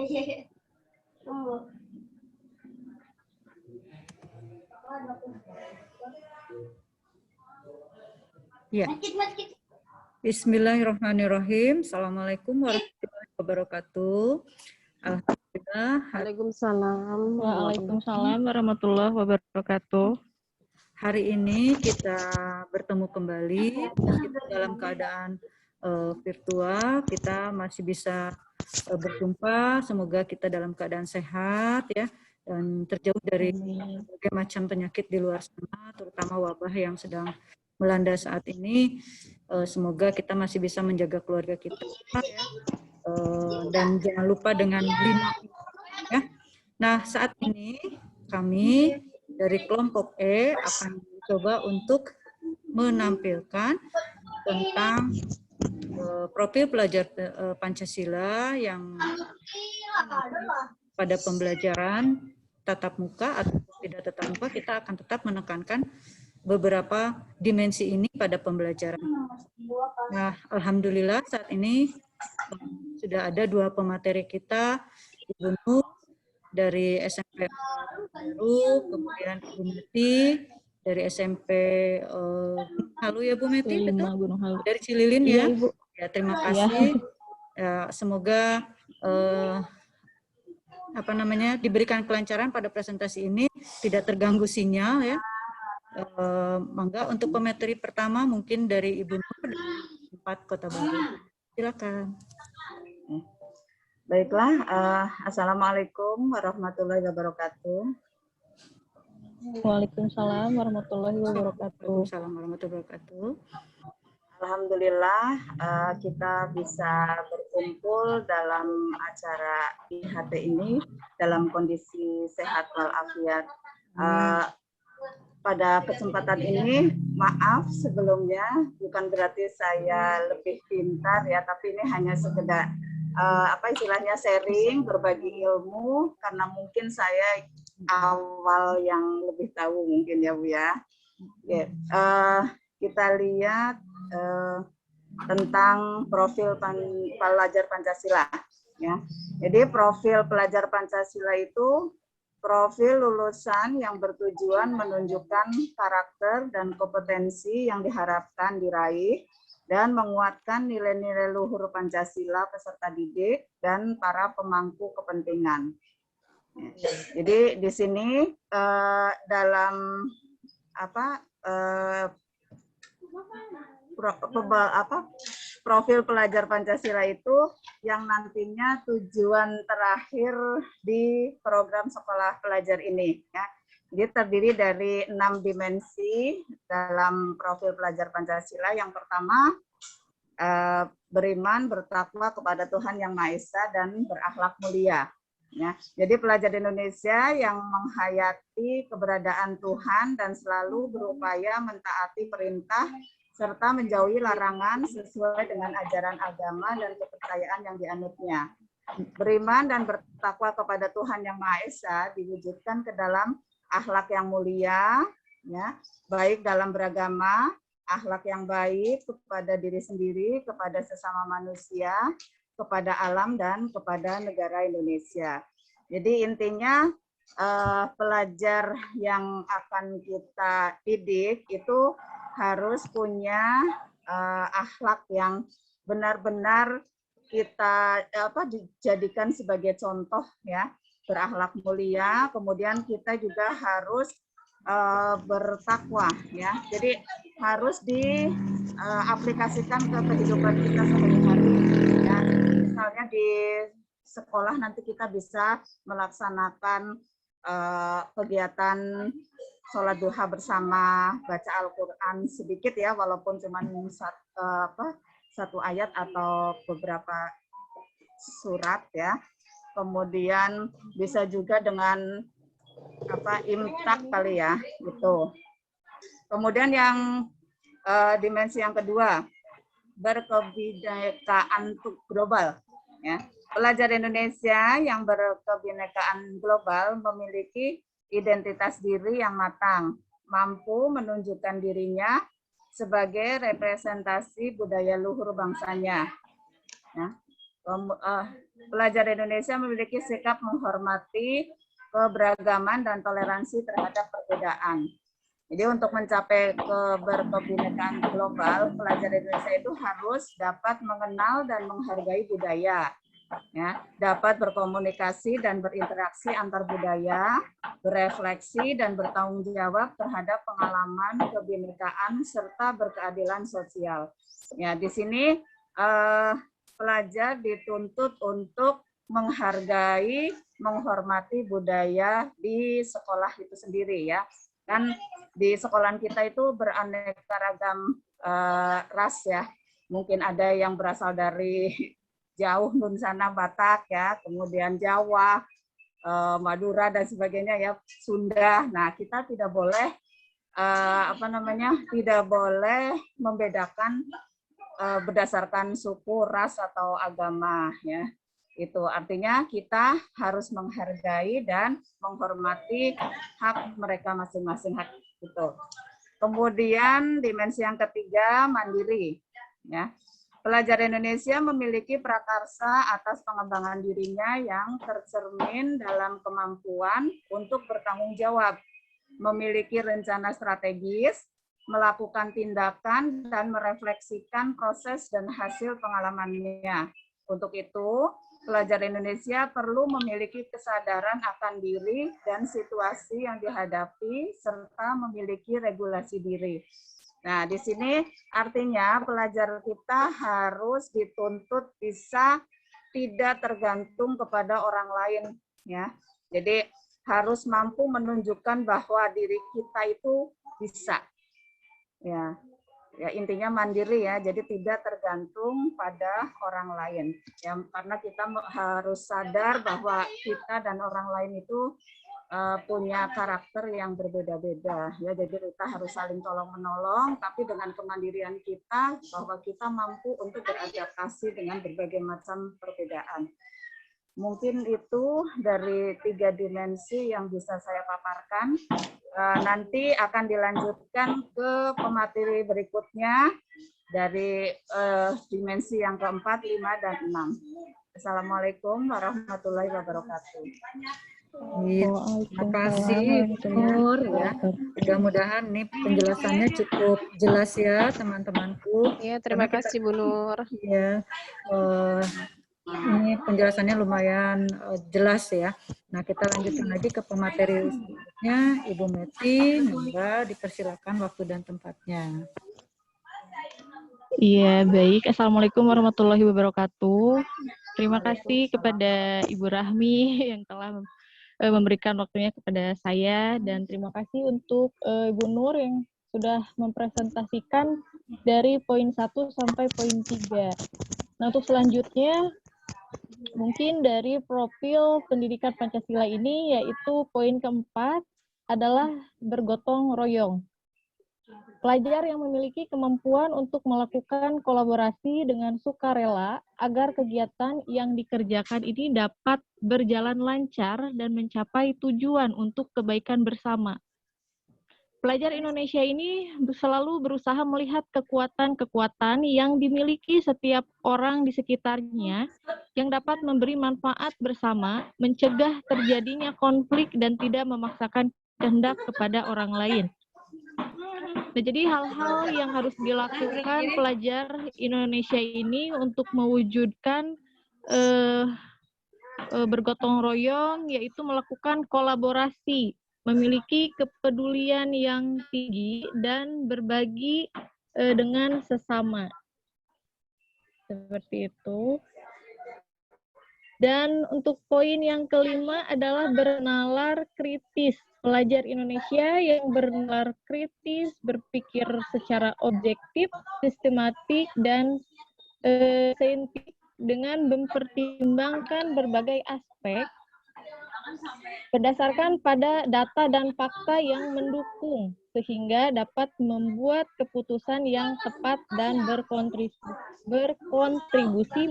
Ya. Bismillahirrahmanirrahim. Assalamualaikum warahmatullahi wabarakatuh. Alhamdulillah. Waalaikumsalam warahmatullahi wabarakatuh. Hari ini kita bertemu kembali meskipun dalam keadaan virtual, kita masih bisa berjumpa. Semoga kita dalam keadaan sehat ya dan terjauh dari berbagai macam penyakit di luar sana, terutama wabah yang sedang melanda saat ini. Semoga kita masih bisa menjaga keluarga kita ya. Dan jangan lupa dengan 5 ya. Nah, saat ini kami dari kelompok E akan mencoba untuk menampilkan tentang profil pelajar Pancasila yang pada pembelajaran tatap muka atau tidak tatap muka, kita akan tetap menekankan beberapa dimensi ini pada pembelajaran. Nah, alhamdulillah saat ini sudah ada 2 pemateri kita, Ibu Nur dari SMP Baru, kemudian Ibu Meti dari SMP Halu ya Bu Meti, betul? Dari Cililin ya. Iya, Ibu. Ya, terima kasih. Ya, semoga diberikan kelancaran pada presentasi ini, tidak terganggu sinyal ya. Mangga untuk pemateri pertama mungkin dari Ibu Nur dari 4 Kota Baru. Silakan. Baiklah, Assalamualaikum warahmatullahi wabarakatuh. Waalaikumsalam warahmatullahi wabarakatuh. Waalaikumsalam warahmatullahi wabarakatuh. Alhamdulillah kita bisa berkumpul dalam acara IHT ini dalam kondisi sehat walafiat. Pada kesempatan ini, maaf sebelumnya, bukan berarti saya lebih pintar ya, tapi ini hanya sekedar sharing, berbagi ilmu, karena mungkin saya awal yang lebih tahu mungkin ya Bu ya. Kita lihat tentang profil pelajar Pancasila ya. Jadi profil pelajar Pancasila itu profil lulusan yang bertujuan menunjukkan karakter dan kompetensi yang diharapkan diraih dan menguatkan nilai-nilai luhur Pancasila peserta didik dan para pemangku kepentingan. Jadi di sini dalam profil pelajar Pancasila itu yang nantinya tujuan terakhir di program sekolah pelajar ini ya. Dia terdiri dari 6 dimensi dalam profil pelajar Pancasila. Yang pertama, beriman, bertakwa kepada Tuhan Yang Maha Esa dan berakhlak mulia. Ya, jadi pelajar Indonesia yang menghayati keberadaan Tuhan dan selalu berupaya mentaati perintah serta menjauhi larangan sesuai dengan ajaran agama dan kepercayaan yang dianutnya. Beriman dan bertakwa kepada Tuhan Yang Maha Esa diwujudkan ke dalam akhlak yang mulia, ya, baik dalam beragama, akhlak yang baik kepada diri sendiri, kepada sesama manusia, kepada alam, dan kepada negara Indonesia. Jadi intinya pelajar yang akan kita didik itu harus punya akhlak yang benar-benar kita dijadikan sebagai contoh ya, berakhlak mulia. Kemudian kita juga harus bertakwa ya. Jadi harus diaplikasikan ke kehidupan kita sehari-hari ya. Misalnya di sekolah nanti kita bisa melaksanakan kegiatan sholat duha bersama, baca Al-Quran sedikit ya, walaupun cuma satu ayat atau beberapa surat ya. Kemudian bisa juga dengan imsak kali ya, gitu. Kemudian yang dimensi yang kedua, berkebinekaan global ya. Pelajar Indonesia yang berkebinekaan global memiliki identitas diri yang matang, mampu menunjukkan dirinya sebagai representasi budaya luhur bangsanya. Ya. Pelajar Indonesia memiliki sikap menghormati keberagaman dan toleransi terhadap perbedaan. Jadi untuk mencapai keberkebinekaan global, pelajar Indonesia itu harus dapat mengenal dan menghargai budaya, ya, dapat berkomunikasi dan berinteraksi antar budaya, berefleksi dan bertanggung jawab terhadap pengalaman kebinekaan serta berkeadilan sosial. Ya, di sini pelajar dituntut untuk menghargai, menghormati budaya di sekolah itu sendiri, ya. Kan di sekolah kita itu beraneka ragam ras, ya. Mungkin ada yang berasal dari jauh Nunsana Batak, ya, kemudian Jawa, Madura dan sebagainya, ya, Sunda. Nah, kita tidak boleh tidak boleh membedakan berdasarkan suku, ras atau agama, ya. Itu artinya kita harus menghargai dan menghormati hak mereka masing-masing, hak itu. Kemudian dimensi yang ketiga, mandiri, ya. Pelajar Indonesia memiliki prakarsa atas pengembangan dirinya yang tercermin dalam kemampuan untuk bertanggung jawab, memiliki rencana strategis, melakukan tindakan, dan merefleksikan proses dan hasil pengalamannya. Untuk itu, pelajar Indonesia perlu memiliki kesadaran akan diri dan situasi yang dihadapi, serta memiliki regulasi diri. Nah, di sini artinya pelajar kita harus dituntut bisa tidak tergantung kepada orang lain, ya. Jadi harus mampu menunjukkan bahwa diri kita itu bisa, ya. Ya, intinya mandiri, ya, jadi tidak tergantung pada orang lain, ya, karena kita harus sadar bahwa kita dan orang lain itu punya karakter yang berbeda-beda, ya, jadi kita harus saling tolong-menolong, tapi dengan kemandirian kita bahwa kita mampu untuk beradaptasi dengan berbagai macam perbedaan. Mungkin itu dari 3 dimensi yang bisa saya paparkan. Nanti akan dilanjutkan ke pemateri berikutnya dari dimensi yang keempat, 5, dan 6. Assalamualaikum warahmatullahi wabarakatuh. Terima kasih, Nur, ya. Mudah-mudahan nih penjelasannya cukup jelas, ya, teman-temanku. Ya, terima kasih Bu Nur. Ya, ini penjelasannya lumayan jelas, ya. Nah, kita lanjutkan lagi ke pemateri selanjutnya. Ibu Meti, monggo dipersilakan waktu dan tempatnya. Iya, baik. Assalamualaikum warahmatullahi wabarakatuh. Terima kasih kepada Ibu Rahmi yang telah memberikan waktunya kepada saya, dan terima kasih untuk Ibu Nur yang sudah mempresentasikan dari poin 1 sampai poin 3. Nah, untuk selanjutnya mungkin dari profil pendidikan Pancasila ini, yaitu poin keempat adalah bergotong royong. Pelajar yang memiliki kemampuan untuk melakukan kolaborasi dengan sukarela agar kegiatan yang dikerjakan ini dapat berjalan lancar dan mencapai tujuan untuk kebaikan bersama. Pelajar Indonesia ini selalu berusaha melihat kekuatan-kekuatan yang dimiliki setiap orang di sekitarnya yang dapat memberi manfaat bersama, mencegah terjadinya konflik dan tidak memaksakan kehendak kepada orang lain. Nah, jadi hal-hal yang harus dilakukan pelajar Indonesia ini untuk mewujudkan bergotong royong, yaitu melakukan kolaborasi, memiliki kepedulian yang tinggi, dan berbagi dengan sesama. Seperti itu. Dan untuk poin yang kelima adalah bernalar kritis. Pelajar Indonesia yang bernalar kritis, berpikir secara objektif, sistematik, dan saintifik dengan mempertimbangkan berbagai aspek berdasarkan pada data dan fakta yang mendukung, sehingga dapat membuat keputusan yang tepat dan berkontribusi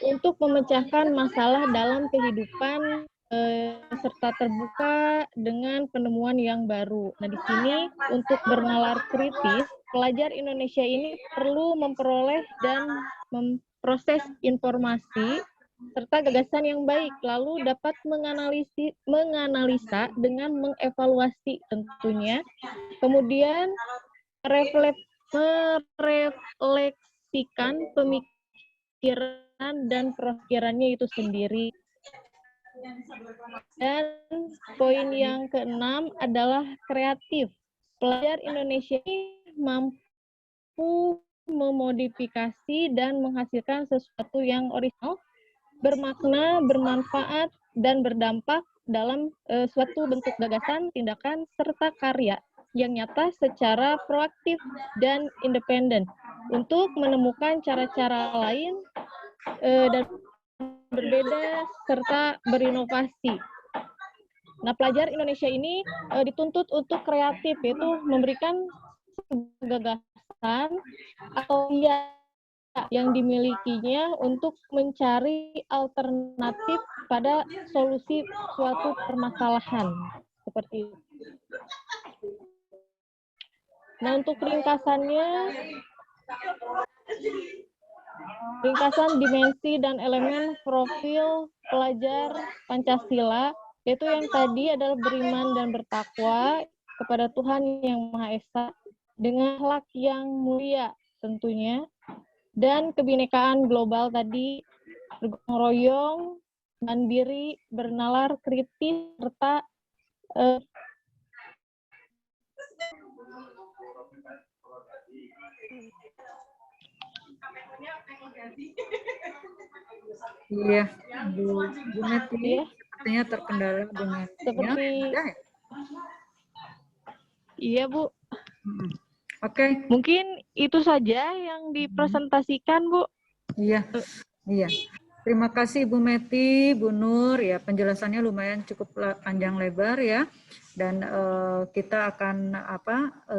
untuk memecahkan masalah dalam kehidupan serta terbuka dengan penemuan yang baru. Nah, di sini untuk bernalar kritis, pelajar Indonesia ini perlu memperoleh dan proses informasi serta gagasan yang baik, lalu dapat menganalisa dengan mengevaluasi tentunya, kemudian merefleksikan pemikiran dan pikirannya itu sendiri. Dan poin yang keenam adalah kreatif. Pelajar Indonesia ini mampu memodifikasi dan menghasilkan sesuatu yang original, bermakna, bermanfaat, dan berdampak dalam suatu bentuk gagasan, tindakan, serta karya yang nyata secara proaktif dan independen untuk menemukan cara-cara lain dan berbeda serta berinovasi. Nah, pelajar Indonesia ini dituntut untuk kreatif, yaitu memberikan gagasan atau yang dimilikinya untuk mencari alternatif pada solusi suatu permasalahan seperti itu. Nah, untuk ringkasannya, ringkasan dimensi dan elemen profil pelajar Pancasila, yaitu yang tadi adalah beriman dan bertakwa kepada Tuhan Yang Maha Esa dengan akhlak yang mulia tentunya, dan kebinekaan global tadi, bergotong royong, mandiri, bernalar kritis, serta Iya, Bu Meti, sepertinya terkendala dengan seperti ya? Iya, Bu. Oke. Mungkin itu saja yang dipresentasikan, Bu. Iya, iya. Terima kasih Bu Meti, Bu Nur, ya penjelasannya lumayan cukup panjang lebar ya. Dan kita akan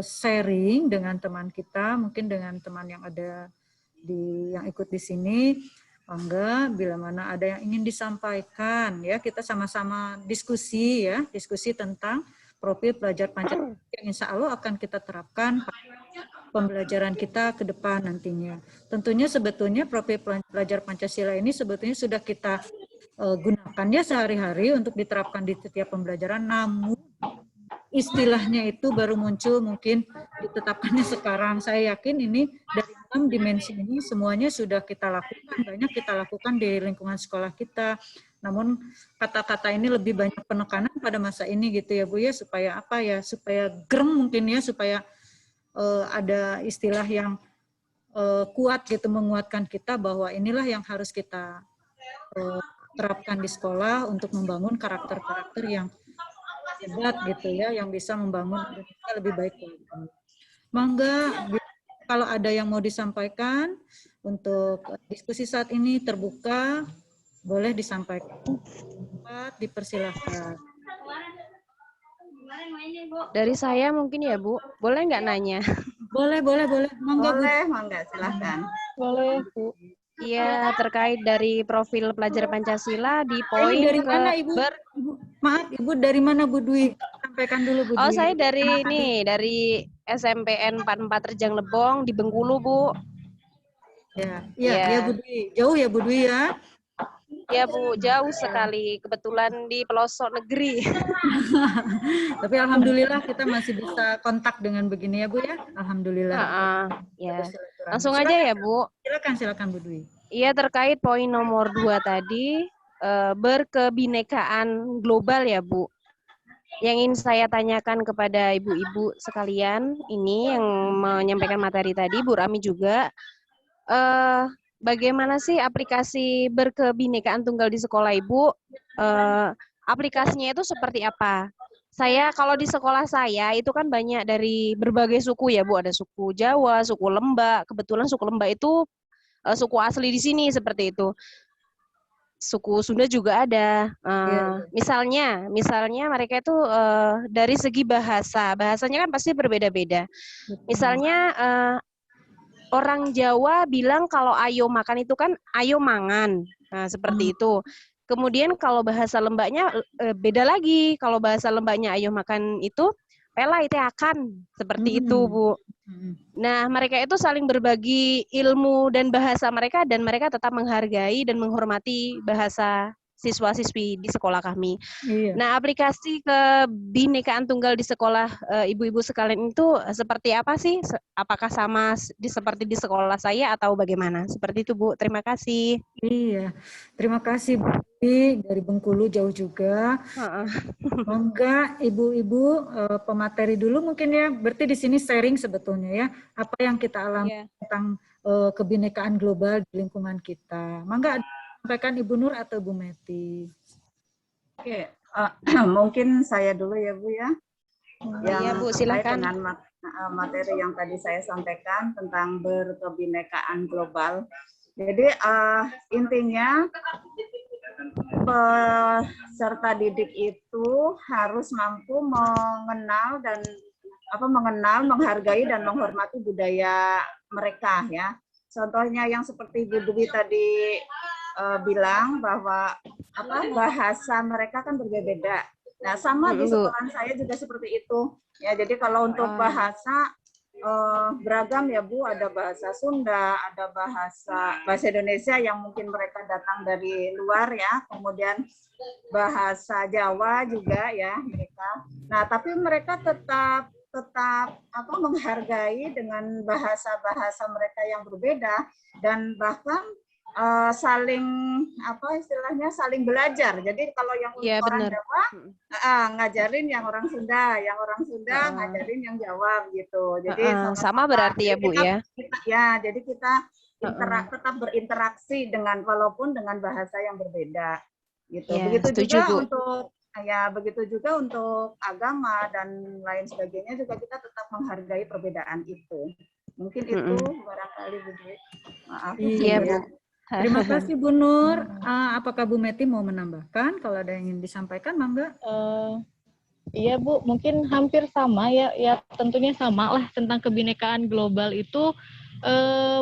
sharing dengan teman kita, mungkin dengan teman yang ada yang ikut di sini. Enggak, bila mana ada yang ingin disampaikan ya, kita sama-sama diskusi ya, diskusi tentang profil pelajar Pancasila yang insya Allah akan kita terapkan pembelajaran kita ke depan nantinya. Tentunya sebetulnya profil pelajar Pancasila ini sebetulnya sudah kita gunakan ya sehari-hari untuk diterapkan di setiap pembelajaran, namun istilahnya itu baru muncul mungkin ditetapkannya sekarang. Saya yakin ini dari 6 dimensi ini semuanya sudah kita lakukan, banyak kita lakukan di lingkungan sekolah kita. Namun kata-kata ini lebih banyak penekanan pada masa ini gitu ya Bu ya, supaya apa ya, supaya greng mungkin ya, supaya ada istilah yang kuat gitu, menguatkan kita bahwa inilah yang harus kita terapkan di sekolah untuk membangun karakter-karakter yang hebat gitu ya, yang bisa membangun Indonesia lebih baik lagi. Mangga, kalau ada yang mau disampaikan untuk diskusi saat ini terbuka, boleh disampaikan. Dipersilahkan. Dari saya mungkin ya Bu, boleh nggak nanya? Boleh. Mangga, boleh, mangga, silahkan. Boleh, Bu. Iya, terkait dari profil pelajar Pancasila di poin dari mana Ibu? Maaf, Ibu dari mana Bu Dwi? Sampaikan dulu Bu Dwi. Oh, saya dari ini, dari SMPN 44 Rejang Lebong di Bengkulu, Bu. Ya Bu Dwi. Jauh ya Bu Dwi ya? Ya Bu, jauh sekali. Kebetulan di pelosok negeri. Tapi alhamdulillah kita masih bisa kontak dengan begini ya Bu ya. Alhamdulillah. Ya. Langsung aja ya Bu. Silakan Bu Dwi. Iya, terkait poin nomor 2 tadi, berkebinekaan global ya Bu. Yang ingin saya tanyakan kepada ibu-ibu sekalian ini yang menyampaikan materi tadi, Bu Rami juga, bagaimana sih aplikasi berkebinekaan tunggal di sekolah Ibu? Aplikasinya itu seperti apa? Saya kalau di sekolah saya itu kan banyak dari berbagai suku ya Bu, ada suku Jawa, suku Lembak. Kebetulan suku Lembak itu suku asli di sini seperti itu. Suku Sunda juga ada. Misalnya mereka itu dari segi bahasanya kan pasti berbeda-beda. Misalnya orang Jawa bilang kalau ayo makan itu kan ayo mangan. Nah, seperti itu. Kemudian kalau bahasa Lembaknya beda lagi. Kalau bahasa Lembaknya ayo makan itu pela itu akan. Seperti itu, Bu. Nah, mereka itu saling berbagi ilmu dan bahasa mereka dan mereka tetap menghargai dan menghormati bahasa siswa-siswi di sekolah kami. Iya. Nah, aplikasi kebinekaan tunggal di sekolah ibu-ibu sekalian itu seperti apa sih? Apakah sama seperti di sekolah saya atau bagaimana? Seperti itu, Bu. Terima kasih. Iya, terima kasih Bu dari Bengkulu jauh juga. Mongga ibu-ibu pemateri dulu mungkin ya. Berarti di sini sharing sebetulnya ya apa yang kita alami tentang kebinekaan global di lingkungan kita. Mongga sampaikan Ibu Nur atau Bu Meti. Oke, mungkin saya dulu ya Bu ya. Iya Bu, silakan. Dengan materi yang tadi saya sampaikan tentang berkebinekaan global. Jadi intinya peserta didik itu harus mampu mengenal, menghargai dan menghormati budaya mereka ya. Contohnya yang seperti Bu Dwi tadi bilang bahwa bahasa mereka kan berbeda. Nah, sama di sekolah saya juga seperti itu. Ya, jadi kalau untuk bahasa beragam ya Bu, ada bahasa Sunda, ada bahasa Indonesia yang mungkin mereka datang dari luar ya, kemudian bahasa Jawa juga ya mereka. Nah, tapi mereka tetap menghargai dengan bahasa-bahasa mereka yang berbeda dan bahkan saling saling belajar. Jadi kalau yang orang Jawa ngajarin yang orang Sunda, ngajarin yang Jawa gitu. Jadi sama berarti ya Bu ya. Jadi kita tetap berinteraksi walaupun dengan bahasa yang berbeda gitu. Ya, begitu juga untuk agama dan lain sebagainya juga kita tetap menghargai perbedaan itu. Mungkin itu barangkali Bu Dwi. Maaf. Iya Bu. Terima kasih Bu Nur. Apakah Bu Meti mau menambahkan? Kalau ada yang ingin disampaikan, mangga. Iya Bu, mungkin hampir sama ya. Ya tentunya sama lah tentang kebinekaan global itu.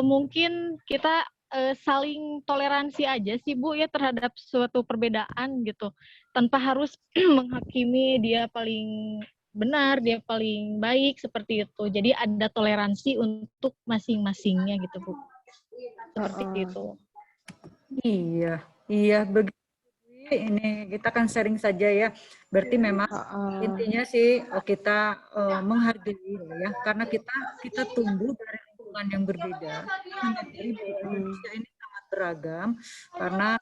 Mungkin kita saling toleransi aja sih Bu ya terhadap suatu perbedaan gitu. Tanpa harus menghakimi dia paling benar, dia paling baik seperti itu. Jadi ada toleransi untuk masing-masingnya gitu Bu. Seperti itu. Iya, begitu. Ini kita kan sharing saja ya. Berarti memang intinya sih kita menghargai ya, karena kita tumbuh dari lingkungan yang berbeda. Jadi Indonesia ini sangat beragam karena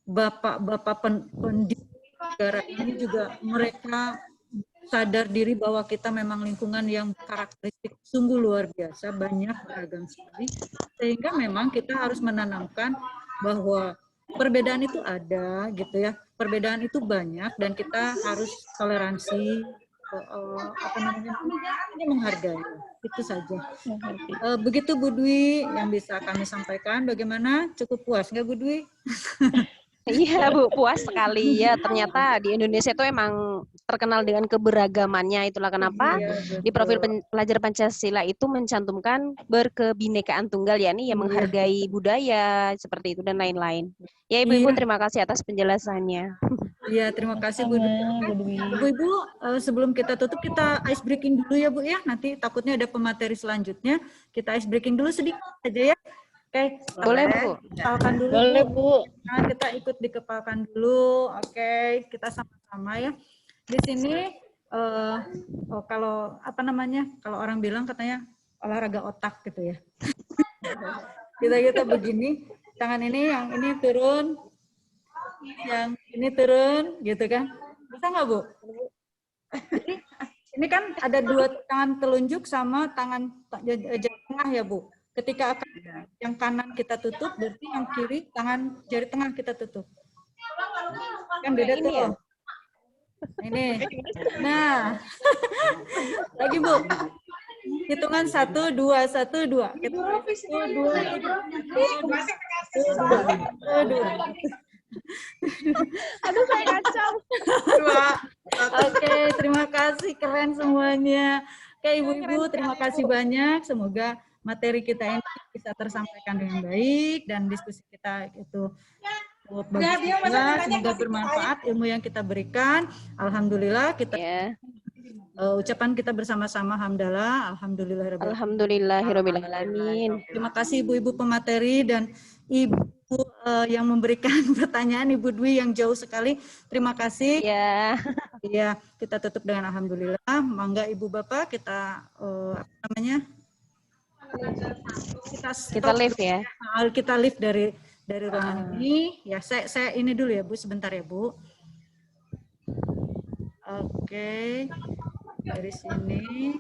bapak-bapak pendidik negara ini juga mereka sadar diri bahwa kita memang lingkungan yang karakteristik sungguh luar biasa, banyak beragam sekali, sehingga memang kita harus menanamkan bahwa perbedaan itu ada gitu ya, perbedaan itu banyak dan kita harus toleransi, menghargai, itu saja. Begitu Bu Dwi yang bisa kami sampaikan. Bagaimana? Cukup puas nggak Bu Dwi? Iya Bu, puas sekali ya. Ternyata di Indonesia itu emang terkenal dengan keberagamannya. Itulah kenapa di profil pelajar Pancasila itu mencantumkan berkebinekaan tunggal, yakni yang menghargai budaya seperti itu dan lain-lain. Ya Ibu-ibu, terima kasih atas penjelasannya. Iya, terima kasih Bu Dwi. Ibu-ibu, sebelum kita tutup kita ice breaking dulu ya Bu ya. Nanti takutnya ada pemateri selanjutnya. Kita ice breaking dulu sedikit aja ya. Oke, boleh Bu. Kepalkan dulu. Boleh Bu. Nah, kita ikut dikepalkan dulu. Oke, kita sama-sama ya. Di sini kalau kalau orang bilang katanya olahraga otak gitu ya. Kita begini, tangan ini yang ini turun, yang ini turun, gitu kan? Bisa nggak Bu? Jadi, ini kan ada dua tangan telunjuk sama tangan jari tengah ya Bu. Ketika yang kanan kita tutup, berarti yang kiri tangan jari tengah kita tutup. Kan beda tuh. Ya? Ini. Nah, lagi Bu. Hitungan 1, 2, 1, 2. Kita 1, 2, 2. Aduh, saya kacau. Oke, terima kasih. Keren semuanya. Oke, Ibu-ibu, terima kasih banyak. Semoga materi kita ini bisa tersampaikan dengan baik dan diskusi kita itu bagus juga, semoga bermanfaat ilmu yang kita berikan. Alhamdulillah kita Ucapan kita bersama-sama hamdalah, alhamdulillahirabbil alamin. Alhamdulillahirobbilalamin. Terima kasih ibu-ibu pemateri dan ibu yang memberikan pertanyaan, Ibu Dwi yang jauh sekali. Terima kasih. Ya. Ya, kita tutup dengan alhamdulillah. Mangga Ibu Bapak kita apa namanya? Kita live ya. Kita live dari ruangan ini. Ya, saya ini dulu ya Bu, sebentar ya Bu. Oke. Dari sini.